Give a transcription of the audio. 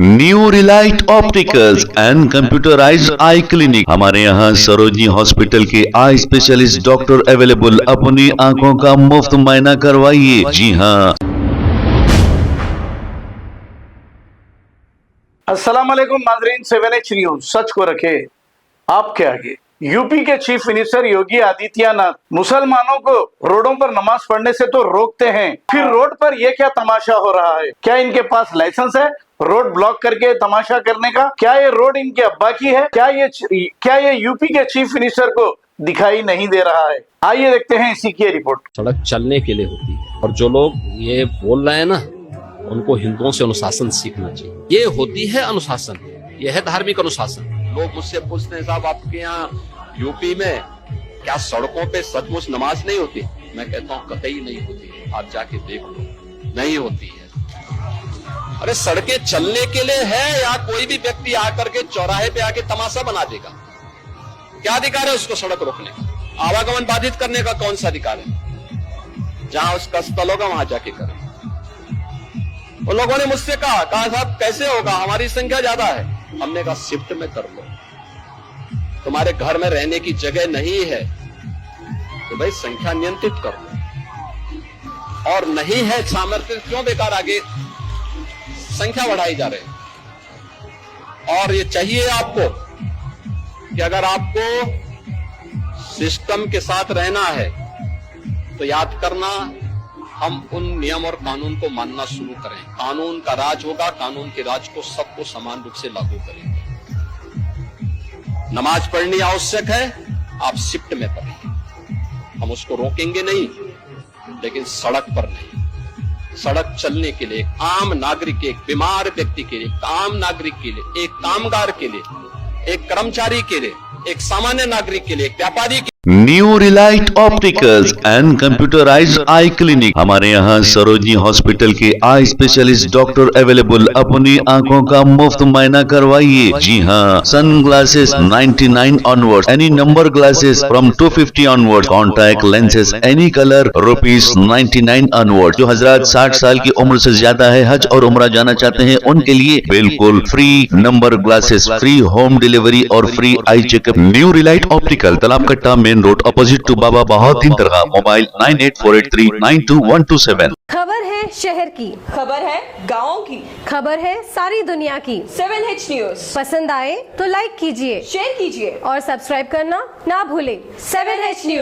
New Relight opticals and computerised I clinic. हमारे यहाँ Sarojini hospital के आई स्पेशलिस्ट डॉक्टर अवेलेबल। अपनी आंखों का मुफ्त मुआयना करवाइए। जी हाँ। अस्सलाम वालेकुम नाज़रीन, 7H न्यूज सच को रखे आपके आगे। यूपी के चीफ मिनिस्टर योगी आदित्यनाथ मुसलमानों को रोडों पर नमाज पढ़ने से तो रोकते हैं, फिर रोड पर ये क्या तमाशा हो रहा है? क्या इनके पास लाइसेंस है रोड ब्लॉक करके तमाशा करने का? क्या ये रोड इनके अब्बा की है? क्या ये यूपी के चीफ मिनिस्टर को दिखाई नहीं दे रहा है? आइए देखते हैं इसी की रिपोर्ट। सड़क चलने के लिए होती है और जो लोग ये बोल रहे हैं ना, उनको हिंदुओं से अनुशासन सीखना चाहिए। ये होती है अनुशासन, ये है धार्मिक अनुशासन। लोग मुझसे पूछते हैं, साहब आपके यहाँ यूपी में क्या सड़कों पे सचमुच नमाज नहीं होती? मैं कहता हूँ कतई नहीं होती है, आप जाके देख लो, नहीं होती है। अरे सड़कें चलने के लिए है या कोई भी व्यक्ति आकर के चौराहे पे आके तमाशा बना देगा? क्या अधिकार है उसको सड़क रोकने का? आवागमन बाधित करने का कौन सा अधिकार है? जहां उसका स्थल होगा वहां जाके करें। उन लोगों ने मुझसे कहा साहब कैसे होगा, हमारी संख्या ज्यादा है। हमने कहा शिफ्ट में कर लो, तुम्हारे घर में रहने की जगह नहीं है तो भाई संख्या नियंत्रित कर लो, और नहीं है सामर्थ्य क्यों बेकार आगे संख्या बढ़ाई जा रही है। और ये चाहिए आपको कि अगर आपको सिस्टम के साथ रहना है तो याद करना, हम उन नियम और कानून को मानना शुरू करें। कानून का राज होगा, कानून के राज को सबको समान रूप से लागू करेंगे। नमाज पढ़नी आवश्यक है, आप शिफ्ट में पढ़िए, हम उसको रोकेंगे नहीं, लेकिन सड़क पर नहीं। सड़क चलने के लिए एक आम नागरिक के, एक बीमार व्यक्ति के लिए, एक आम नागरिक के लिए, एक कामगार के लिए, एक कर्मचारी के लिए, एक सामान्य नागरिक के लिए, एक व्यापारी के new Relight opticals and computerised I clinic. हमारे यहाँ सरोजनी हॉस्पिटल के आई स्पेशलिस्ट डॉक्टर अवेलेबल। अपनी आंखों का मुफ्त मुआयना करवाइए। जी हाँ। Sunglasses 99 onward, any number glasses from 250 onward, contact lenses any colour ₹99 onward. जो हजरात 60 साल की उम्र से ज्यादा है, हज और उम्रा जाना चाहते हैं, उनके लिए बिल्कुल free number glasses, free home delivery और free eye checkup. New relight optical, Talab Katta, main road, opposite to Baba Bahauddin Dargah. Mobile 9848392127। खबर है शहर की, खबर है गाँव की, खबर है सारी दुनिया की। 7H न्यूज पसंद आए तो लाइक कीजिए, शेयर कीजिए और सब्सक्राइब करना ना भूलें। 7H news.